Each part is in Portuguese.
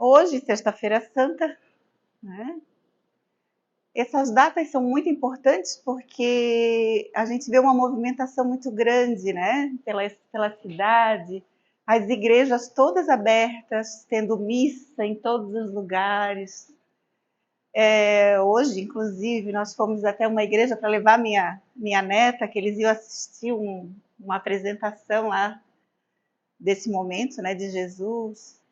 Hoje, Sexta-feira Santa, né? Essas datas são muito importantes porque a gente vê uma movimentação muito grande, né? Pela cidade, as igrejas todas abertas, tendo missa em todos os lugares. Hoje, inclusive, nós fomos até uma igreja para levar minha neta, que eles iam assistir uma apresentação lá desse momento, né, de Jesus.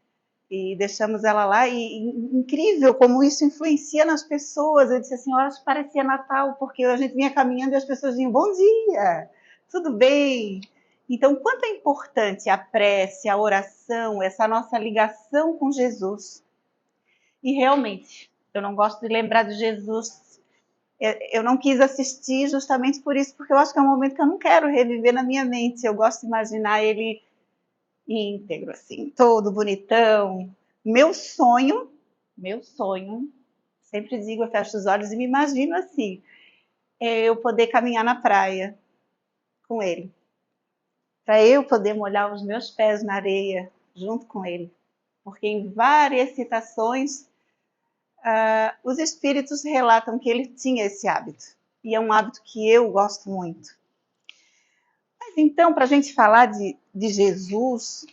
E deixamos ela lá, e incrível como isso influencia nas pessoas. Eu disse assim, eu acho que parecia Natal, porque a gente vinha caminhando e as pessoas diziam, bom dia, tudo bem? Então, quanto é importante a prece, a oração, essa nossa ligação com Jesus. E realmente, eu não gosto de lembrar de Jesus, eu não quis assistir justamente por isso, porque eu acho que é um momento que eu não quero reviver na minha mente. Eu gosto de imaginar ele íntegro, assim, todo bonitão. Meu sonho, sempre digo, eu fecho os olhos e me imagino assim, é eu poder caminhar na praia com ele, para eu poder molhar os meus pés na areia junto com ele, porque em várias citações os espíritos relatam que ele tinha esse hábito, e é um hábito que eu gosto muito. Mas então, para a gente falar de Jesus,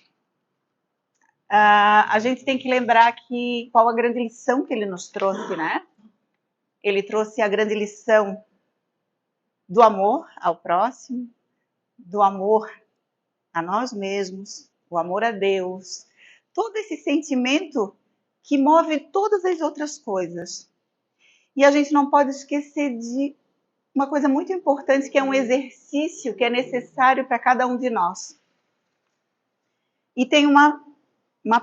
a gente tem que lembrar qual a grande lição que ele nos trouxe, né? Ele trouxe a grande lição do amor ao próximo, do amor a nós mesmos, o amor a Deus, todo esse sentimento que move todas as outras coisas. E a gente não pode esquecer de uma coisa muito importante, que é um exercício que é necessário para cada um de nós. E tem uma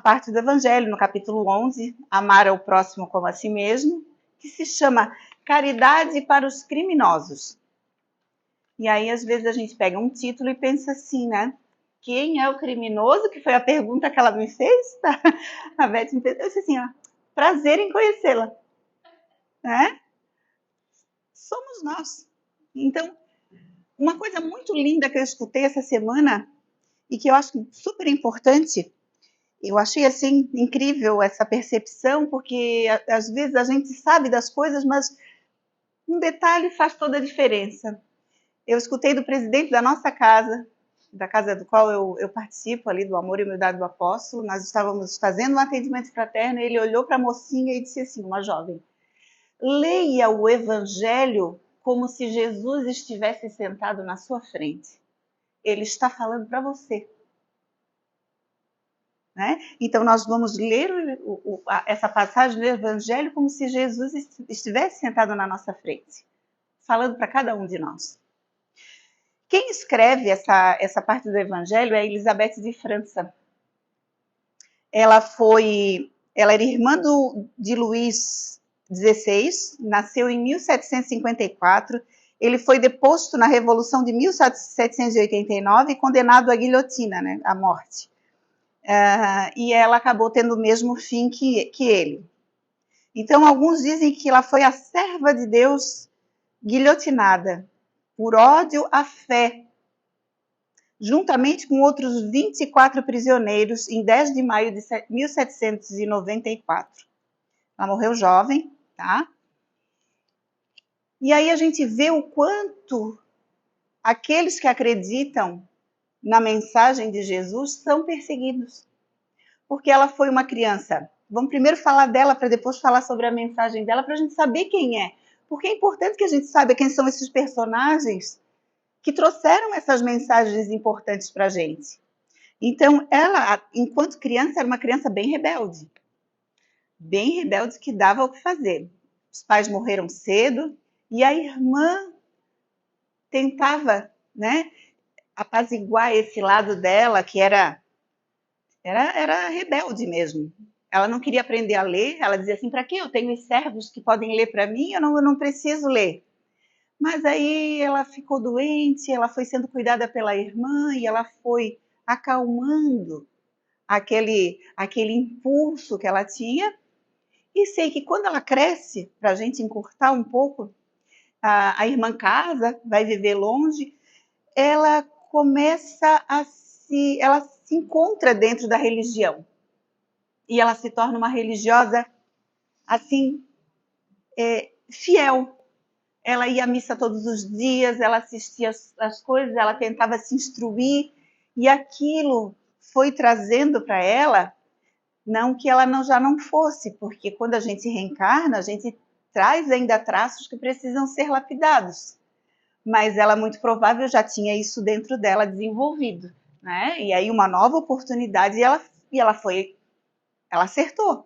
parte do Evangelho, no capítulo 11, amar ao próximo como a si mesmo, que se chama Caridade para os Criminosos. E aí, às vezes, a gente pega um título e pensa assim, né? Quem é o criminoso? Que foi a pergunta que ela me fez. Tá? A Beth me fez. Eu disse assim, ó, prazer em conhecê-la. Né? Somos nós. Então, uma coisa muito linda que eu escutei essa semana e que eu acho super importante, eu achei assim incrível essa percepção, porque às vezes a gente sabe das coisas, mas um detalhe faz toda a diferença. Eu escutei do presidente da nossa casa, da casa do qual eu participo, ali do Amor e Humildade do Apóstolo. Nós estávamos fazendo um atendimento fraterno e ele olhou para a mocinha e disse assim, uma jovem, leia o Evangelho como se Jesus estivesse sentado na sua frente. Ele está falando para você. Né? Então, nós vamos ler essa passagem do Evangelho como se Jesus estivesse sentado na nossa frente, falando para cada um de nós. Quem escreve essa parte do Evangelho é Elizabeth de França. Ela era irmã de Luís XVI, nasceu em 1754. Ele foi deposto na Revolução de 1789 e condenado à guilhotina, né, à morte. E ela acabou tendo o mesmo fim que ele. Então, alguns dizem que ela foi a serva de Deus guilhotinada por ódio à fé, juntamente com outros 24 prisioneiros, em 10 de maio de 1794. Ela morreu jovem, tá? E aí a gente vê o quanto aqueles que acreditam na mensagem de Jesus são perseguidos. Porque ela foi uma criança. Vamos primeiro falar dela, para depois falar sobre a mensagem dela, para a gente saber quem é. Porque é importante que a gente saiba quem são esses personagens que trouxeram essas mensagens importantes para a gente. Então, ela, enquanto criança, era uma criança bem rebelde que dava o que fazer. Os pais morreram cedo e a irmã tentava, né, apaziguar esse lado dela, que era rebelde mesmo. Ela não queria aprender a ler, ela dizia assim, para que eu tenho servos que podem ler para mim, eu não preciso ler. Mas aí ela ficou doente, ela foi sendo cuidada pela irmã e ela foi acalmando aquele impulso que ela tinha. E sei que quando ela cresce, para a gente encurtar um pouco, a irmã casa, vai viver longe, ela começa ela se encontra dentro da religião. e ela se torna uma religiosa, assim, fiel. Ela ia à missa todos os dias, ela assistia as coisas, ela tentava se instruir, e aquilo foi trazendo para ela, não que ela já não fosse, porque quando a gente reencarna, a gente traz ainda traços que precisam ser lapidados. Mas ela, muito provável, já tinha isso dentro dela desenvolvido, né? E aí uma nova oportunidade, ela acertou.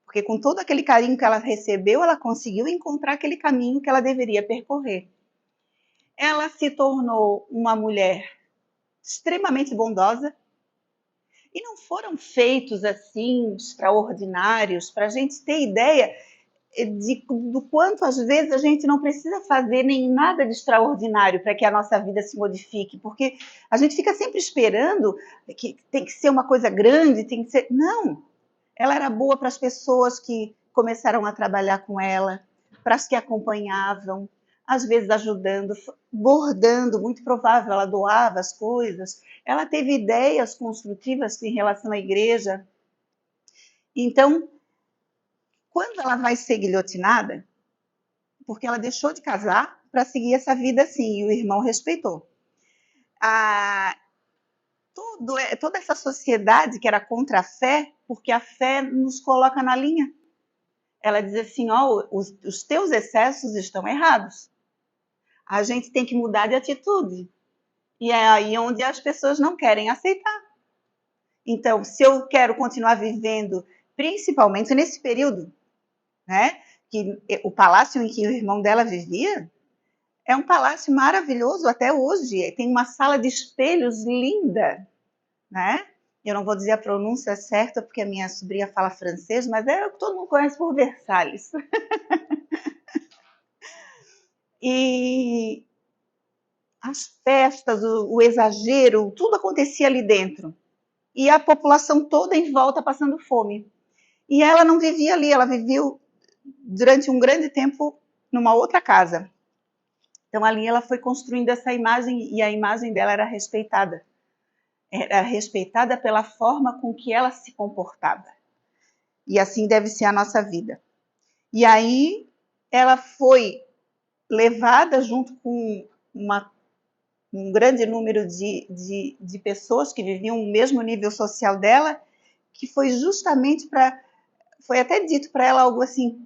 Porque com todo aquele carinho que ela recebeu, ela conseguiu encontrar aquele caminho que ela deveria percorrer. Ela se tornou uma mulher extremamente bondosa, e não foram feitos assim extraordinários, para a gente ter ideia do quanto às vezes a gente não precisa fazer nem nada de extraordinário para que a nossa vida se modifique, porque a gente fica sempre esperando que tem que ser uma coisa grande, tem que ser... Não, ela era boa para as pessoas que começaram a trabalhar com ela, para as que acompanhavam, às vezes ajudando, bordando, muito provável, ela doava as coisas, ela teve ideias construtivas em relação à igreja. Então, quando ela vai ser guilhotinada, porque ela deixou de casar para seguir essa vida assim, e o irmão respeitou. Toda essa sociedade que era contra a fé, porque a fé nos coloca na linha. Ela diz assim, os teus excessos estão errados. A gente tem que mudar de atitude. E é aí onde as pessoas não querem aceitar. Então, se eu quero continuar vivendo, principalmente nesse período, né, que o palácio em que o irmão dela vivia é um palácio maravilhoso até hoje. Tem uma sala de espelhos linda, né? Eu não vou dizer a pronúncia certa porque a minha sobrinha fala francês, mas é o que todo mundo conhece por Versalhes. E as festas, o exagero, tudo acontecia ali dentro. E a população toda em volta passando fome. E ela não vivia ali, ela viveu durante um grande tempo numa outra casa. Então ali ela foi construindo essa imagem e a imagem dela era respeitada. Era respeitada pela forma com que ela se comportava. E assim deve ser a nossa vida. E aí ela foi levada junto com um grande número de pessoas que viviam o mesmo nível social dela, que foi justamente foi até dito para ela algo assim,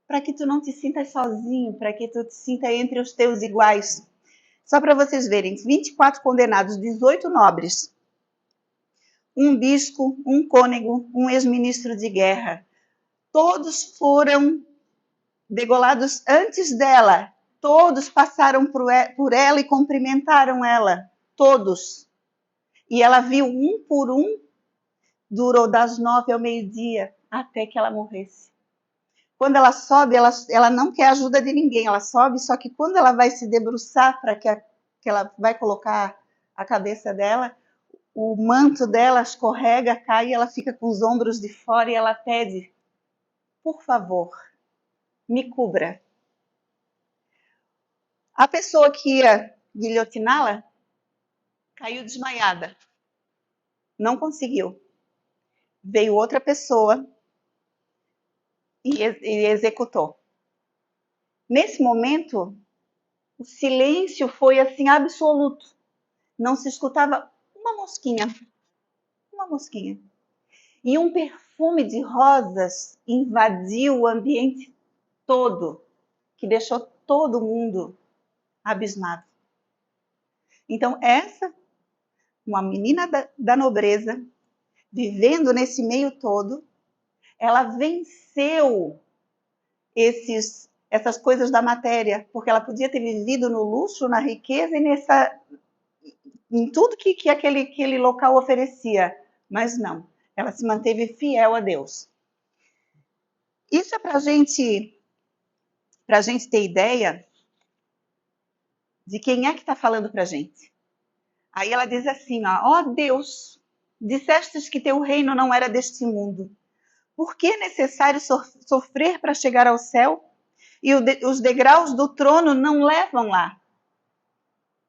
para que tu não te sintas sozinho, para que tu te sinta entre os teus iguais. Só para vocês verem, 24 condenados, 18 nobres, um bispo, um cônego, um ex-ministro de guerra. Todos foram degolados antes dela. Todos passaram por ela e cumprimentaram ela. Todos. E ela viu um por um, durou das 9 ao meio-dia, até que ela morresse. Quando ela sobe, ela não quer ajuda de ninguém, ela sobe, só que quando ela vai se debruçar para que ela vai colocar a cabeça dela, o manto dela escorrega, cai, e ela fica com os ombros de fora e ela pede, por favor, me cubra. A pessoa que ia guilhotiná-la caiu desmaiada. Não conseguiu. Veio outra pessoa e executou. Nesse momento, o silêncio foi assim absoluto. Não se escutava uma mosquinha. Uma mosquinha. E um perfume de rosas invadiu o ambiente todo, que deixou todo mundo abismado. Então, uma menina da nobreza, vivendo nesse meio todo, ela venceu essas coisas da matéria, porque ela podia ter vivido no luxo, na riqueza e em tudo que aquele local oferecia, mas não, ela se manteve fiel a Deus. Isso é para a gente ter ideia de quem é que está falando para a gente. Aí ela diz assim, ó Deus, dissestes que teu reino não era deste mundo. Por que é necessário sofrer para chegar ao céu? E os degraus do trono não levam lá.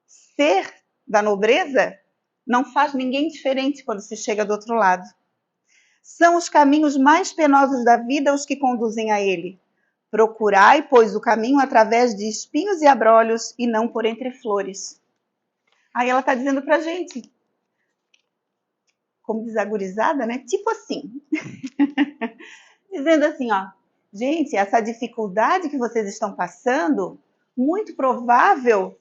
Ser da nobreza não faz ninguém diferente quando se chega do outro lado. São os caminhos mais penosos da vida os que conduzem a ele. Procurai, pois, o caminho através de espinhos e abrolhos, e não por entre flores. Aí ela está dizendo para a gente, como desagorizada, né? Tipo assim, dizendo assim, ó, gente, essa dificuldade que vocês estão passando, muito provável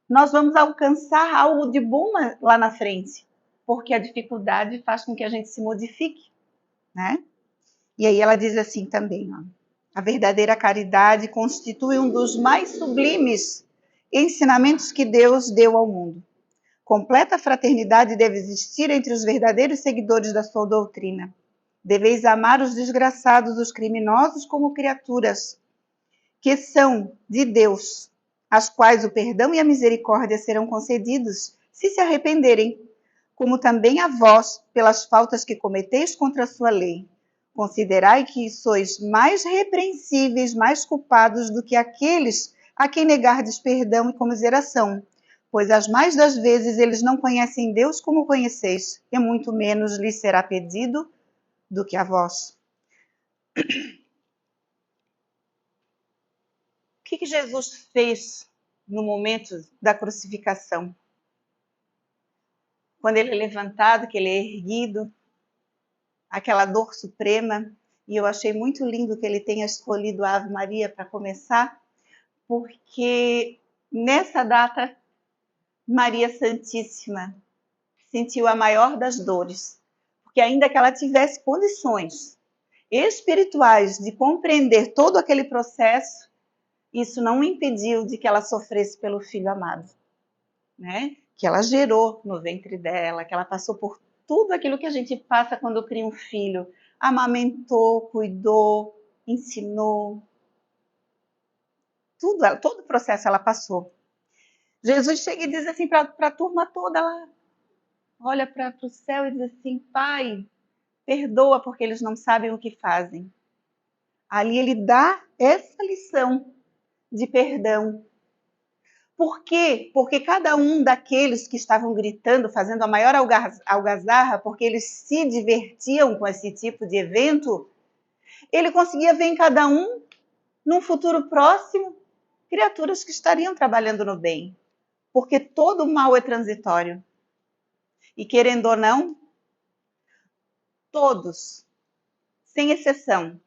nós vamos alcançar algo de bom lá na frente, porque a dificuldade faz com que a gente se modifique, né? E aí ela diz assim também, ó, a verdadeira caridade constitui um dos mais sublimes ensinamentos que Deus deu ao mundo. Completa fraternidade deve existir entre os verdadeiros seguidores da sua doutrina. Deveis amar os desgraçados, os criminosos como criaturas, que são de Deus, às quais o perdão e a misericórdia serão concedidos, se se arrependerem, como também a vós, pelas faltas que cometeis contra a sua lei. Considerai que sois mais repreensíveis, mais culpados do que aqueles a quem negardes perdão e comiseração, pois as mais das vezes eles não conhecem Deus como conheceis, e muito menos lhes será pedido do que a vós. O que Jesus fez no momento da crucificação? Quando ele é levantado, que ele é erguido, aquela dor suprema, e eu achei muito lindo que ele tenha escolhido a Ave Maria para começar, porque nessa data, Maria Santíssima sentiu a maior das dores, porque ainda que ela tivesse condições espirituais de compreender todo aquele processo, isso não impediu de que ela sofresse pelo filho amado, né? Que ela gerou no ventre dela, que ela passou por tudo aquilo que a gente passa quando cria um filho, amamentou, cuidou, ensinou, todo o processo ela passou. Jesus chega e diz assim para a turma toda, ela olha para o céu e diz assim, Pai, perdoa porque eles não sabem o que fazem. Ali ele dá essa lição de perdão. Por quê? Porque cada um daqueles que estavam gritando, fazendo a maior algazarra, porque eles se divertiam com esse tipo de evento, ele conseguia ver em cada um, num futuro próximo, criaturas que estariam trabalhando no bem. Porque todo mal é transitório. E querendo ou não, todos, sem exceção,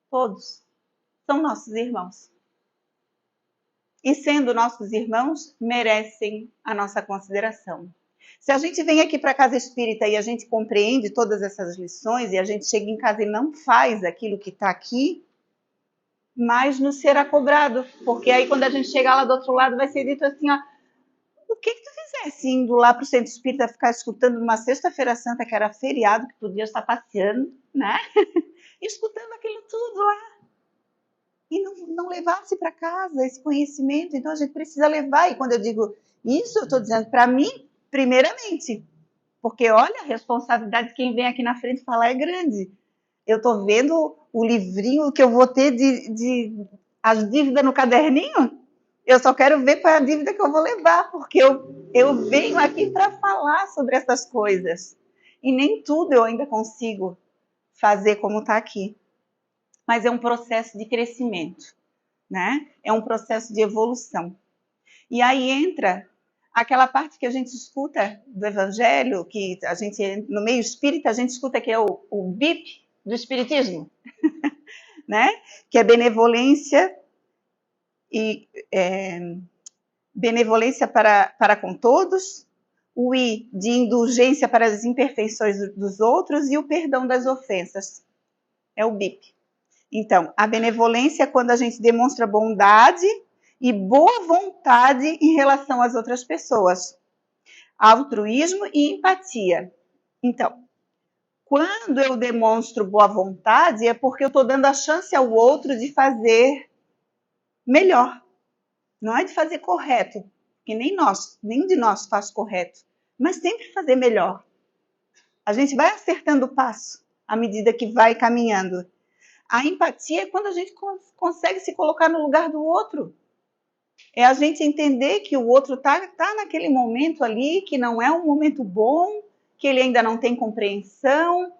todos são nossos irmãos. E sendo nossos irmãos, merecem a nossa consideração. Se a gente vem aqui para a Casa Espírita e a gente compreende todas essas lições e a gente chega em casa e não faz aquilo que está aqui, mais nos será cobrado. Porque aí quando a gente chegar lá do outro lado vai ser dito assim, ó, o que tu fizesse indo lá para o Centro Espírita ficar escutando numa sexta-feira santa, que era feriado, que podia estar passeando, né? Escutando aquilo tudo lá. E não levasse para casa esse conhecimento. Então a gente precisa levar. E quando eu digo isso, eu estou dizendo para mim, primeiramente. Porque olha, a responsabilidade de quem vem aqui na frente falar é grande. Eu estou vendo o livrinho que eu vou ter de as dívidas no caderninho. Eu só quero ver qual é a dívida que eu vou levar, porque eu venho aqui para falar sobre essas coisas. E nem tudo eu ainda consigo fazer como está aqui. Mas é um processo de crescimento, né? É um processo de evolução. E aí entra aquela parte que a gente escuta do Evangelho, que a gente, no meio espírita, a gente escuta que é o BIP do Espiritismo, né? Que é benevolência e benevolência para com todos, o I de indulgência para as imperfeições dos outros e o perdão das ofensas. É o BIP. Então, a benevolência é quando a gente demonstra bondade e boa vontade em relação às outras pessoas. Altruísmo e empatia. Então, quando eu demonstro boa vontade, é porque eu estou dando a chance ao outro de fazer melhor. Não é de fazer correto, que nem de nós faz correto, mas sempre fazer melhor. A gente vai acertando o passo à medida que vai caminhando. A empatia é quando a gente consegue se colocar no lugar do outro. É a gente entender que o outro tá naquele momento ali, que não é um momento bom, que ele ainda não tem compreensão,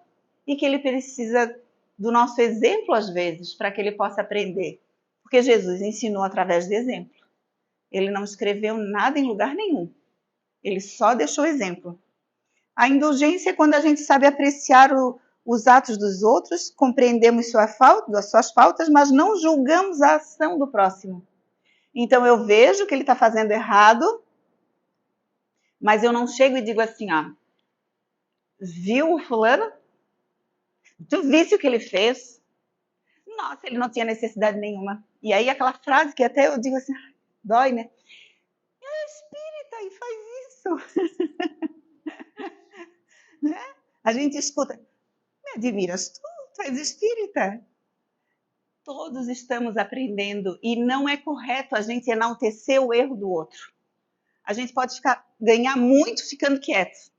e que ele precisa do nosso exemplo às vezes para que ele possa aprender. Porque Jesus ensinou através de exemplo. Ele não escreveu nada em lugar nenhum. Ele só deixou exemplo. A indulgência é quando a gente sabe apreciar os atos dos outros, compreendemos suas faltas, mas não julgamos a ação do próximo. Então eu vejo que ele está fazendo errado, mas eu não chego e digo assim, ó, viu o fulano? Tu viste o que ele fez? Nossa, ele não tinha necessidade nenhuma. E aí aquela frase que até eu digo assim, dói, né? É espírita e faz isso. Né? A gente escuta, me admiras tu és espírita? Todos estamos aprendendo e não é correto a gente enaltecer o erro do outro. A gente pode ganhar muito ficando quieto,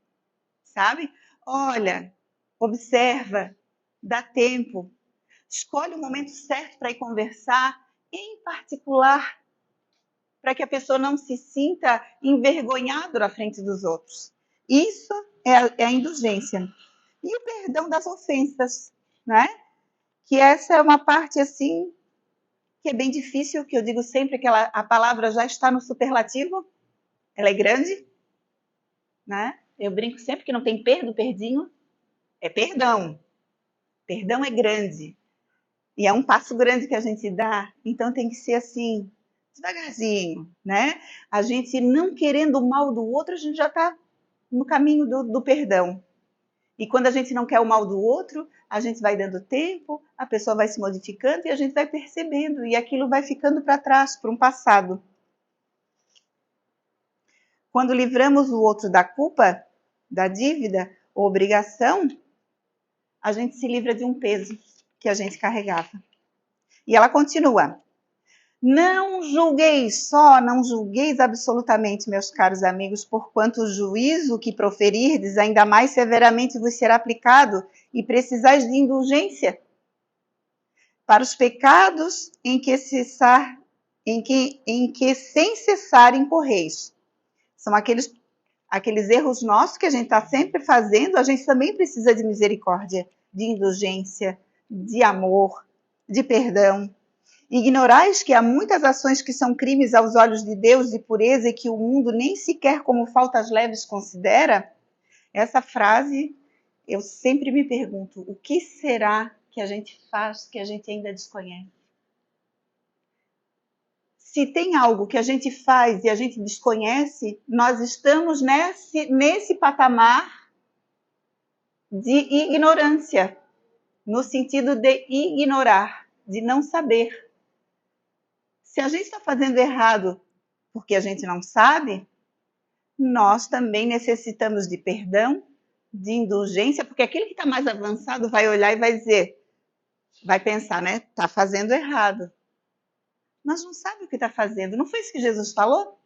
sabe? Olha, observa, dá tempo, escolhe o momento certo para ir conversar, em particular, para que a pessoa não se sinta envergonhada na frente dos outros. Isso é a indulgência. E o perdão das ofensas, né? Que essa é uma parte assim que é bem difícil, que eu digo sempre que a palavra já está no superlativo, ela é grande, né? Eu brinco sempre que não tem perdinho, é perdão. Perdão é grande. E é um passo grande que a gente dá, então tem que ser assim, devagarzinho, né? A gente não querendo o mal do outro, a gente já está no caminho do perdão. E quando a gente não quer o mal do outro, a gente vai dando tempo, a pessoa vai se modificando e a gente vai percebendo, e aquilo vai ficando para trás, para um passado. Quando livramos o outro da culpa, da dívida ou obrigação, a gente se livra de um peso que a gente carregava. E ela continua. Não julgueis absolutamente, meus caros amigos, porquanto o juízo que proferirdes ainda mais severamente vos será aplicado e precisais de indulgência para os pecados em que sem cessar incorreis. São aqueles erros nossos que a gente está sempre fazendo, a gente também precisa de misericórdia, de indulgência, de amor, de perdão. Ignorais que há muitas ações que são crimes aos olhos de Deus de pureza e que o mundo nem sequer como faltas leves considera? Essa frase, eu sempre me pergunto, o que será que a gente faz que a gente ainda desconhece? Se tem algo que a gente faz e a gente desconhece, nós estamos nesse patamar de ignorância, no sentido de ignorar, de não saber. Se a gente está fazendo errado porque a gente não sabe, nós também necessitamos de perdão, de indulgência, porque aquele que está mais avançado vai olhar e vai dizer, vai pensar, né? Está fazendo errado. Mas não sabe o que está fazendo. Não foi isso que Jesus falou?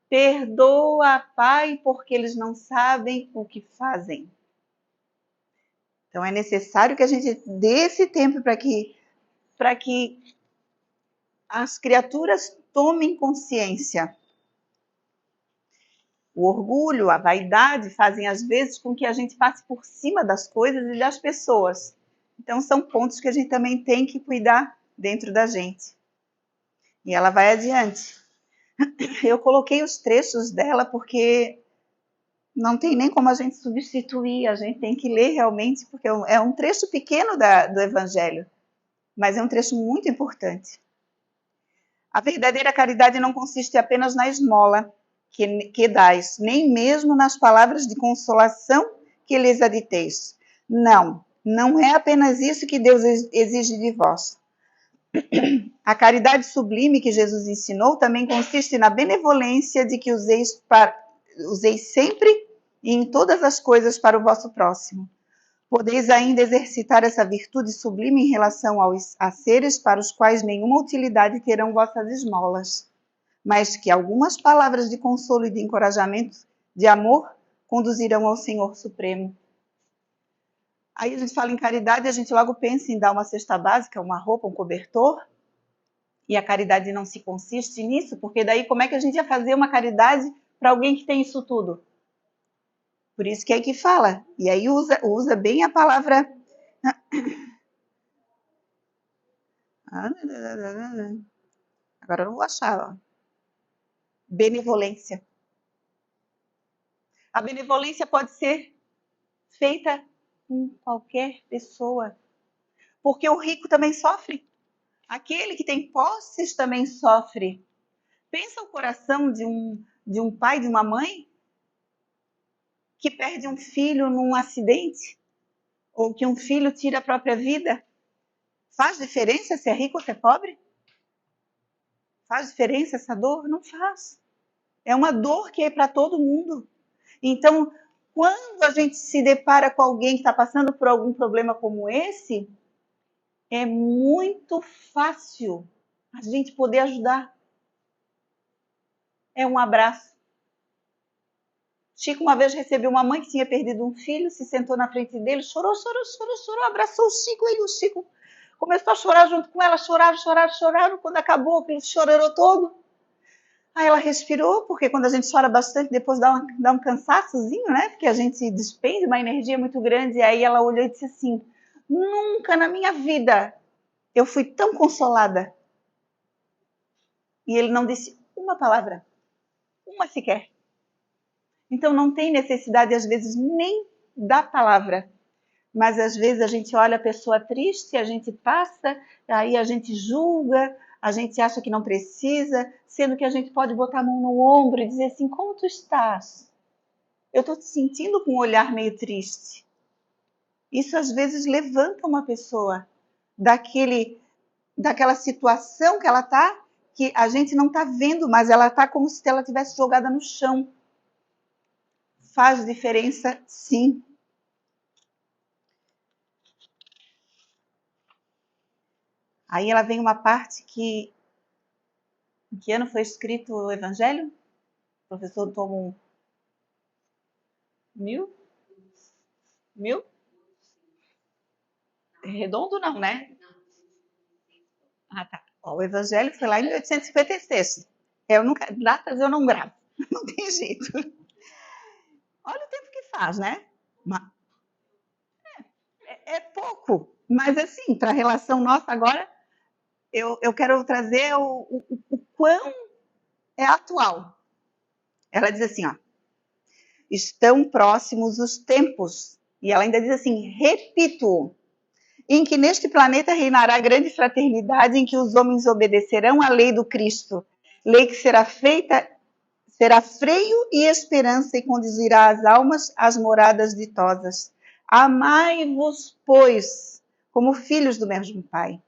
Perdoa, Pai, porque eles não sabem o que fazem. Então é necessário que a gente dê esse tempo para que as criaturas tomem consciência. O orgulho, a vaidade fazem às vezes com que a gente passe por cima das coisas e das pessoas. Então são pontos que a gente também tem que cuidar dentro da gente. E ela vai adiante. Eu coloquei os trechos dela porque não tem nem como a gente substituir, a gente tem que ler realmente, porque é um trecho pequeno do Evangelho, mas é um trecho muito importante. A verdadeira caridade não consiste apenas na esmola que dais, nem mesmo nas palavras de consolação que lhes aditeis. Não, não é apenas isso que Deus exige de vós. A caridade sublime que Jesus ensinou também consiste na benevolência de que useis sempre e em todas as coisas para o vosso próximo. Podeis ainda exercitar essa virtude sublime em relação a seres para os quais nenhuma utilidade terão vossas esmolas, mas que algumas palavras de consolo e de encorajamento, de amor, conduzirão ao Senhor Supremo. Aí a gente fala em caridade, a gente logo pensa em dar uma cesta básica, uma roupa, um cobertor, e a caridade não se consiste nisso, porque daí como é que a gente ia fazer uma caridade para alguém que tem isso tudo? Por isso que é que fala, e aí usa bem a palavra Agora eu não vou achar. Ó. Benevolência. A benevolência pode ser feita com qualquer pessoa. Porque o rico também sofre. Aquele que tem posses também sofre. Pensa o coração de um pai, de uma mãe, que perde um filho num acidente, ou que um filho tira a própria vida. Faz diferença se é rico ou se é pobre? Faz diferença essa dor? Não faz. É uma dor que é para todo mundo. Então, quando a gente se depara com alguém que está passando por algum problema como esse, é muito fácil a gente poder ajudar. É um abraço. Chico uma vez recebeu uma mãe que tinha perdido um filho, se sentou na frente dele, chorou, abraçou o Chico, e o Chico começou a chorar junto com ela, choraram, quando acabou aquele chororô todo. Aí ela respirou, porque quando a gente chora bastante, depois dá um cansaçozinho, né? Porque a gente despende uma energia muito grande, e aí ela olhou e disse assim, nunca na minha vida eu fui tão consolada. E ele não disse uma palavra, uma sequer. Então não tem necessidade, às vezes, nem da palavra. Mas às vezes a gente olha a pessoa triste, a gente passa, aí a gente julga, a gente acha que não precisa, sendo que a gente pode botar a mão no ombro e dizer assim, como tu estás? Eu estou te sentindo com um olhar meio triste. Isso às vezes levanta uma pessoa daquela situação que ela está, que a gente não está vendo, mas ela está como se ela tivesse jogada no chão. Faz diferença, sim. Aí ela vem uma parte que... Em que ano foi escrito o Evangelho? O professor tomou 1000? Redondo não, né? Ah, tá. Ó, o Evangelho foi lá em 1856. Datas eu não gravo, não tem jeito. Olha o tempo que faz, né? É pouco, mas assim, para a relação nossa agora, eu quero trazer o quão é atual. Ela diz assim, ó, estão próximos os tempos, e ela ainda diz assim, repito, em que neste planeta reinará grande fraternidade, em que os homens obedecerão à lei do Cristo, lei que será freio e esperança e conduzirá as almas às moradas ditosas. Amai-vos, pois, como filhos do mesmo Pai.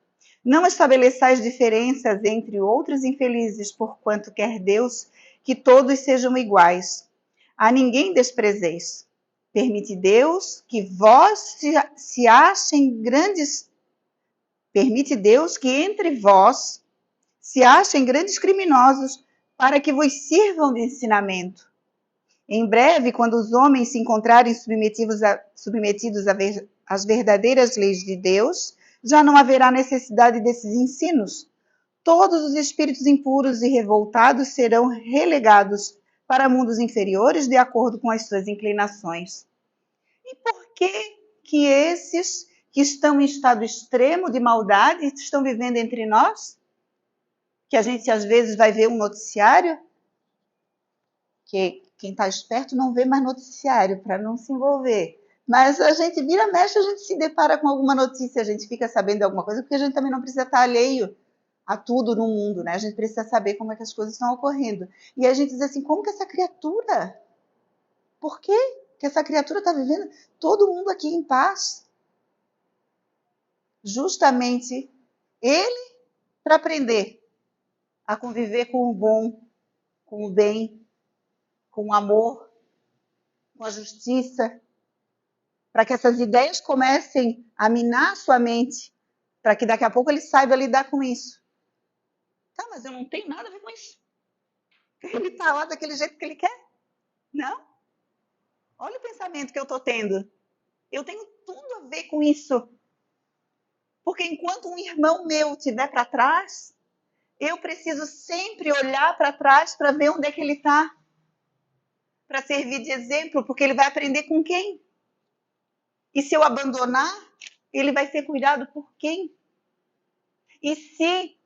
Não estabeleçais diferenças entre outros infelizes, porquanto quer Deus que todos sejam iguais. A ninguém desprezeis. Permite Deus que vós se achem grandes... Permite Deus que entre vós se achem grandes criminosos para que vos sirvam de ensinamento. Em breve, quando os homens se encontrarem submetidos às verdadeiras leis de Deus, já não haverá necessidade desses ensinos. Todos os espíritos impuros e revoltados serão relegados para mundos inferiores de acordo com as suas inclinações. E por que esses que estão em estado extremo de maldade estão vivendo entre nós? Que a gente às vezes vai ver um noticiário, que quem está esperto não vê mais noticiário para não se envolver. Mas a gente vira, mexe, a gente se depara com alguma notícia, a gente fica sabendo de alguma coisa, porque a gente também não precisa estar alheio a tudo no mundo, né? A gente precisa saber como é que as coisas estão ocorrendo. E a gente diz assim, como que essa criatura... Por que essa criatura está vivendo todo mundo aqui em paz? Justamente ele para aprender a conviver com o bom, com o bem, com o amor, com a justiça, para que essas ideias comecem a minar a sua mente, para que daqui a pouco ele saiba lidar com isso. Tá, mas eu não tenho nada a ver com isso. Ele está lá daquele jeito que ele quer. Não. Olha o pensamento que eu estou tendo. Eu tenho tudo a ver com isso. Porque enquanto um irmão meu estiver para trás, eu preciso sempre olhar para trás para ver onde é que ele está. Para servir de exemplo, porque ele vai aprender com quem? E se eu abandonar, Ele vai ser cuidado por quem? E se,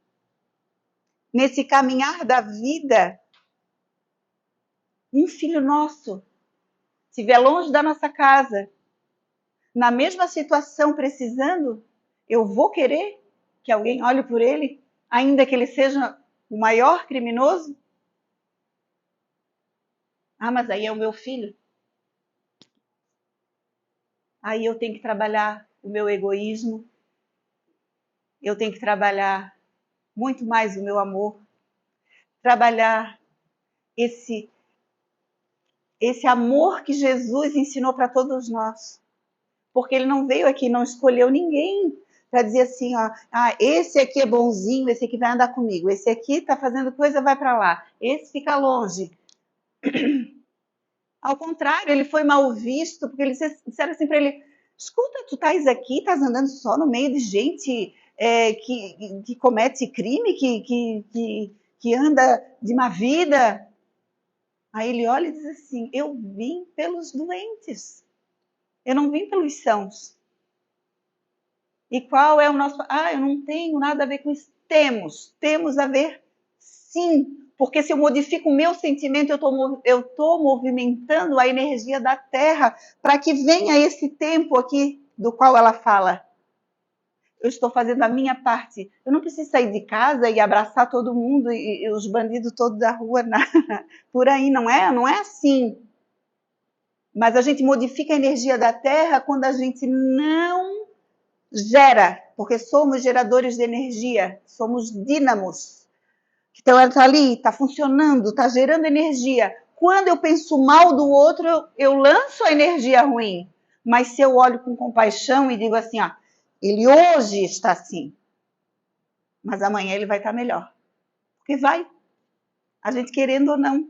nesse caminhar da vida, um filho nosso estiver longe da nossa casa, na mesma situação, precisando, eu vou querer que alguém olhe por ele, ainda que ele seja o maior criminoso? Ah, mas aí é o meu filho. Aí eu tenho que trabalhar o meu egoísmo, eu tenho que trabalhar muito mais o meu amor, trabalhar esse amor que Jesus ensinou para todos nós. Porque ele não veio aqui, não escolheu ninguém para dizer assim, ó, esse aqui é bonzinho, esse aqui vai andar comigo, esse aqui está fazendo coisa, vai para lá, esse fica longe. Ao contrário, ele foi mal visto, porque eles disseram assim para ele, escuta, tu estás aqui, estás andando só no meio de gente que comete crime, que anda de má vida. Aí ele olha e diz assim, eu vim pelos doentes, eu não vim pelos sãos. E qual é o nosso... eu não tenho nada a ver com isso. Temos a ver sim, porque se eu modifico o meu sentimento, eu estou movimentando a energia da Terra para que venha esse tempo aqui do qual ela fala. Eu estou fazendo a minha parte. Eu não preciso sair de casa e abraçar todo mundo e os bandidos todos da rua por aí, não é? Não é assim. Mas a gente modifica a energia da Terra quando a gente não gera, porque somos geradores de energia, somos dínamos. Então ela está ali, está funcionando, está gerando energia. Quando eu penso mal do outro, eu lanço a energia ruim. Mas se eu olho com compaixão e digo assim, ele hoje está assim, mas amanhã ele vai estar melhor. Porque vai, a gente querendo ou não.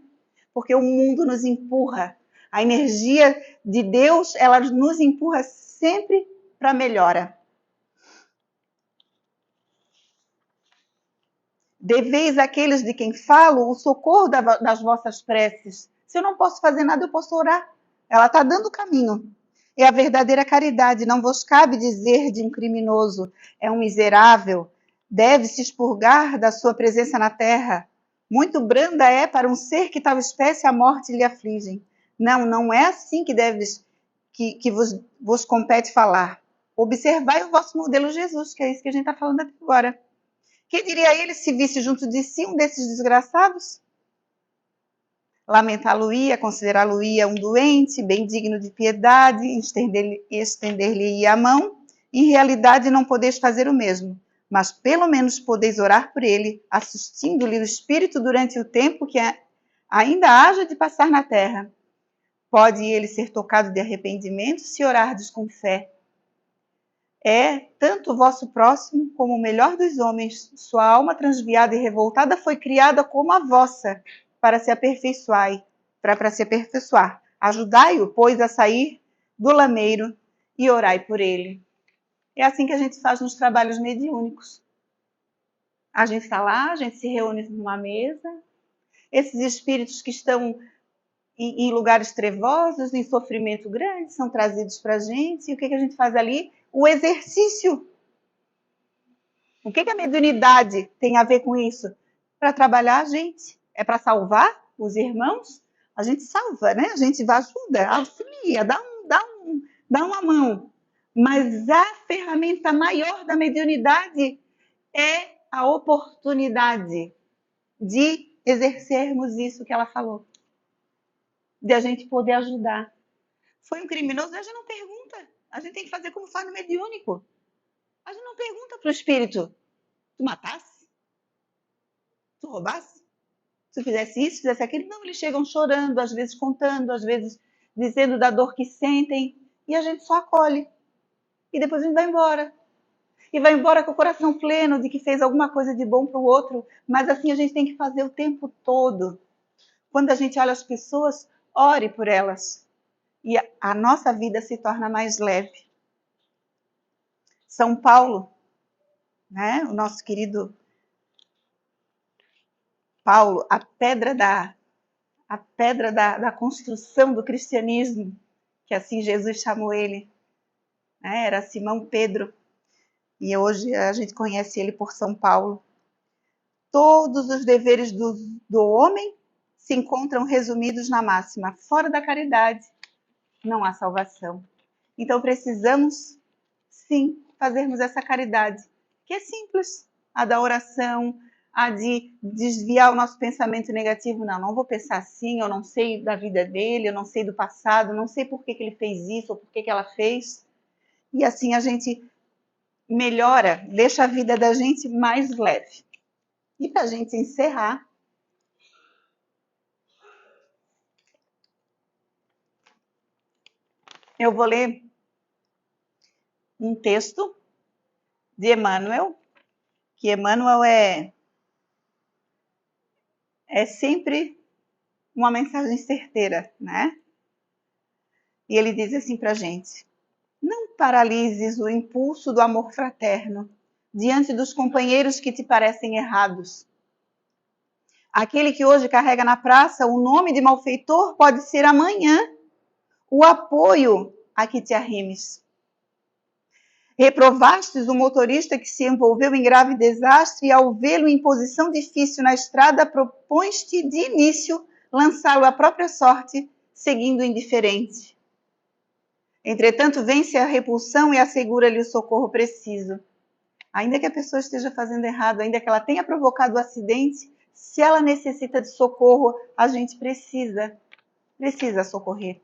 Porque o mundo nos empurra. A energia de Deus, ela nos empurra sempre para a melhora. Deveis àqueles de quem falo o socorro das vossas preces. Se eu não posso fazer nada, eu posso orar. Ela está dando o caminho. É a verdadeira caridade. Não vos cabe dizer de um criminoso, é um miserável, deve se expurgar da sua presença na terra. Muito branda é para um ser que tal espécie a morte lhe afligem. Não, não é assim que vos compete falar. Observai o vosso modelo Jesus, que é isso que a gente está falando aqui agora. Que diria ele se visse junto de si um desses desgraçados? Lamentá-lo-ia, considerá-lo-ia um doente, bem digno de piedade, estender-lhe-ia a mão. Em realidade, não podeis fazer o mesmo, mas pelo menos podeis orar por ele, assistindo-lhe o espírito durante o tempo que ainda haja de passar na terra. Pode ele ser tocado de arrependimento se orardes com fé. É tanto o vosso próximo como o melhor dos homens. Sua alma transviada e revoltada foi criada como a vossa, para se aperfeiçoar. Ajudai-o, pois, a sair do lameiro e orai por ele. É assim que a gente faz nos trabalhos mediúnicos. A gente está lá, a gente se reúne numa mesa. Esses espíritos que estão em lugares trevosos, em sofrimento grande, são trazidos para a gente. E o que a gente faz ali? O exercício. O que a mediunidade tem a ver com isso? Para trabalhar a gente. É para salvar os irmãos? A gente salva, né? A gente ajuda, auxilia, dá uma mão. Mas a ferramenta maior da mediunidade é a oportunidade de exercermos isso que ela falou. De a gente poder ajudar. Foi um criminoso? A gente não pergunta. A gente tem que fazer como faz no mediúnico. A gente não pergunta para o espírito. Tu matasse? Tu roubasse? Se tu fizesse isso, fizesse aquilo? Não, eles chegam chorando, às vezes contando, às vezes dizendo da dor que sentem. E a gente só acolhe. E depois a gente vai embora. E vai embora com o coração pleno de que fez alguma coisa de bom para o outro. Mas assim a gente tem que fazer o tempo todo. Quando a gente olha as pessoas, ore por elas. E a nossa vida se torna mais leve. São Paulo, né? O nosso querido Paulo, a pedra da construção do cristianismo, que assim Jesus chamou ele. né? Era Simão Pedro, e hoje a gente conhece ele por São Paulo. Todos os deveres do homem se encontram resumidos na máxima: fora da caridade não há salvação. Então precisamos, sim, fazermos essa caridade, que é simples, a da oração, a de desviar o nosso pensamento negativo. Não vou pensar assim, eu não sei da vida dele, eu não sei do passado, não sei por que ele fez isso ou por que ela fez. E assim a gente melhora, deixa a vida da gente mais leve. E para a gente encerrar, eu vou ler um texto de Emmanuel, que Emmanuel é sempre uma mensagem certeira, né? E ele diz assim para a gente: não paralises o impulso do amor fraterno diante dos companheiros que te parecem errados. Aquele que hoje carrega na praça o nome de malfeitor pode ser amanhã o apoio a que te arrimes. Reprovastes o motorista que se envolveu em grave desastre e, ao vê-lo em posição difícil na estrada, propões-te de início lançá-lo à própria sorte, seguindo indiferente. Entretanto, vence a repulsão e assegura-lhe o socorro preciso. Ainda que a pessoa esteja fazendo errado, ainda que ela tenha provocado o acidente, se ela necessita de socorro, a gente precisa socorrer.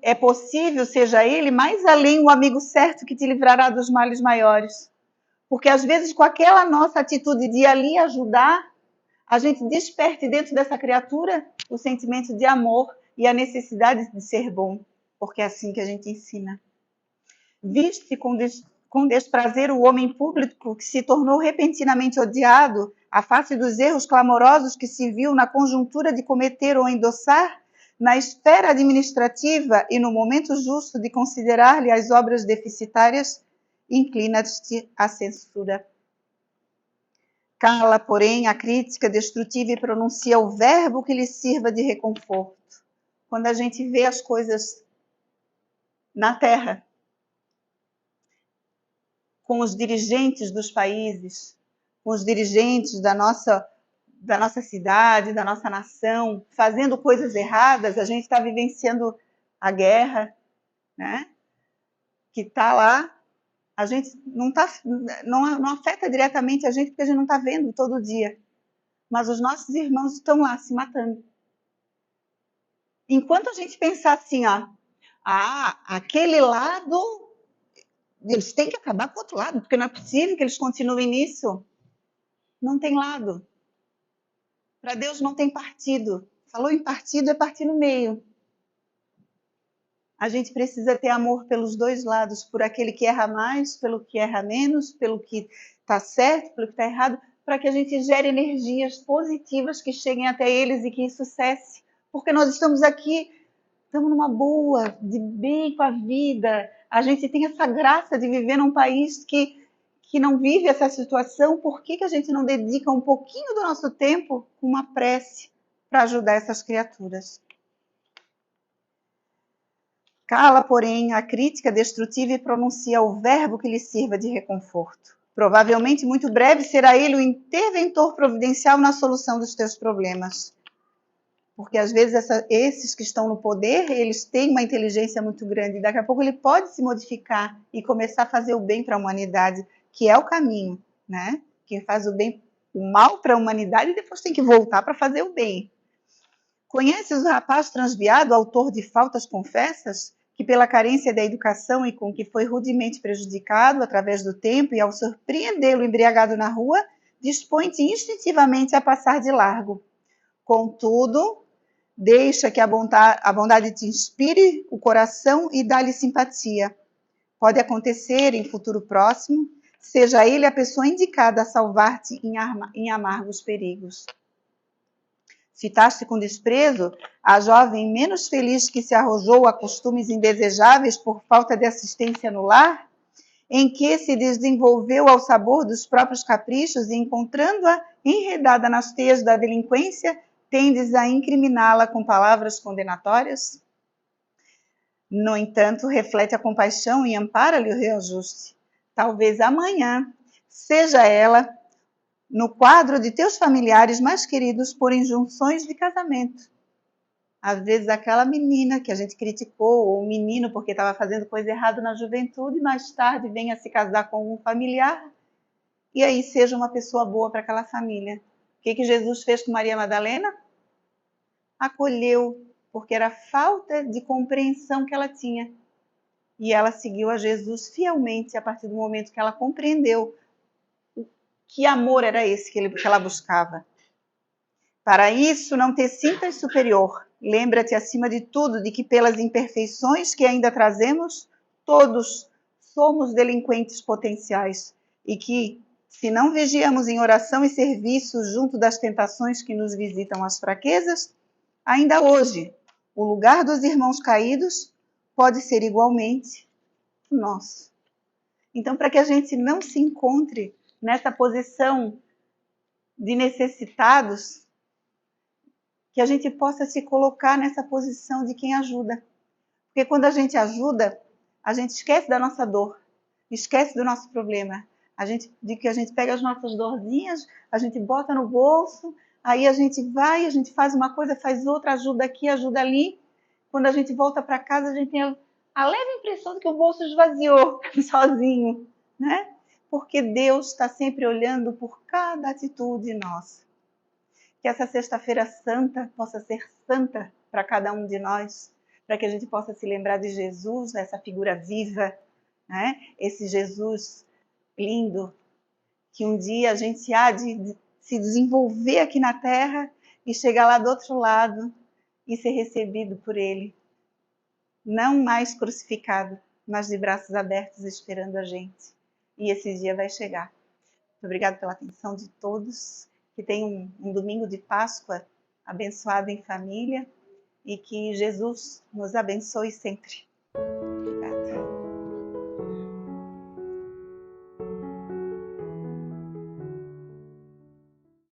É possível, seja ele, mais além o amigo certo que te livrará dos males maiores. Porque às vezes com aquela nossa atitude de ir ali ajudar, a gente desperte dentro dessa criatura o sentimento de amor e a necessidade de ser bom. Porque é assim que a gente ensina. Viste com desprazer o homem público que se tornou repentinamente odiado à face dos erros clamorosos que se viu na conjuntura de cometer ou endossar, na esfera administrativa e no momento justo de considerar-lhe as obras deficitárias, inclina-te à censura. Cala, porém, a crítica destrutiva e pronuncia o verbo que lhe sirva de reconforto. Quando a gente vê as coisas na terra, com os dirigentes dos países, com os dirigentes da nossa cidade, da nossa nação, fazendo coisas erradas, a gente está vivenciando a guerra, né? Que está lá, a gente não afeta diretamente a gente porque a gente não está vendo todo dia, mas os nossos irmãos estão lá se matando. Enquanto a gente pensar assim, ó, aquele lado, eles têm que acabar com o outro lado, porque não é possível que eles continuem nisso. Não tem lado. Para Deus não tem partido. Falou em partido, é partir no meio. A gente precisa ter amor pelos dois lados, por aquele que erra mais, pelo que erra menos, pelo que está certo, pelo que está errado, para que a gente gere energias positivas que cheguem até eles e que isso cesse. Porque nós estamos aqui, estamos numa boa, de bem com a vida. A gente tem essa graça de viver num país que não vive essa situação. Por que a gente não dedica um pouquinho do nosso tempo com uma prece para ajudar essas criaturas? Cala, porém, a crítica destrutiva e pronuncia o verbo que lhe sirva de reconforto. Provavelmente, muito breve, será ele o interventor providencial na solução dos teus problemas. Porque, às vezes, esses que estão no poder, eles têm uma inteligência muito grande. Daqui a pouco ele pode se modificar e começar a fazer o bem para a humanidade, que é o caminho, né? Quem faz o mal para a humanidade, depois tem que voltar para fazer o bem. Conheces o rapaz transviado, autor de faltas confessas, que pela carência da educação e com que foi rudemente prejudicado através do tempo e ao surpreendê-lo embriagado na rua, dispõe-te instintivamente a passar de largo. Contudo, deixa que a bondade te inspire o coração e dá-lhe simpatia. Pode acontecer em futuro próximo, seja ele a pessoa indicada a salvar-te em amargos perigos. Citaste com desprezo a jovem menos feliz que se arrojou a costumes indesejáveis por falta de assistência no lar, em que se desenvolveu ao sabor dos próprios caprichos e, encontrando-a enredada nas teias da delinquência, tendes a incriminá-la com palavras condenatórias? No entanto, reflete a compaixão e ampara-lhe o reajuste. Talvez amanhã seja ela no quadro de teus familiares mais queridos por injunções de casamento. Às vezes aquela menina que a gente criticou, ou o menino porque estava fazendo coisa errada na juventude, mais tarde venha se casar com um familiar, e aí seja uma pessoa boa para aquela família. O que Jesus fez com Maria Madalena? Acolheu, porque era falta de compreensão que ela tinha. E ela seguiu a Jesus fielmente a partir do momento que ela compreendeu que amor era esse que ela buscava. Para isso, não te sintas superior. Lembra-te, acima de tudo, de que pelas imperfeições que ainda trazemos, todos somos delinquentes potenciais e que, se não vigiamos em oração e serviço junto das tentações que nos visitam as fraquezas, ainda hoje, o lugar dos irmãos caídos pode ser igualmente o nosso. Então, para que a gente não se encontre nessa posição de necessitados, que a gente possa se colocar nessa posição de quem ajuda. Porque quando a gente ajuda, a gente esquece da nossa dor, esquece do nosso problema. De que a gente pega as nossas dorzinhas, a gente bota no bolso, aí a gente vai, a gente faz uma coisa, faz outra, ajuda aqui, ajuda ali. Quando a gente volta para casa, a gente tem a leve impressão de que o bolso esvaziou sozinho, né? Porque Deus está sempre olhando por cada atitude nossa. Que essa sexta-feira santa possa ser santa para cada um de nós, para que a gente possa se lembrar de Jesus, essa figura viva, né? Esse Jesus lindo, que um dia a gente há de se desenvolver aqui na Terra e chegar lá do outro lado e ser recebido por Ele. Não mais crucificado, mas de braços abertos esperando a gente. E esse dia vai chegar. Muito obrigada pela atenção de todos. Que tenham um domingo de Páscoa abençoado em família e que Jesus nos abençoe sempre. Obrigada.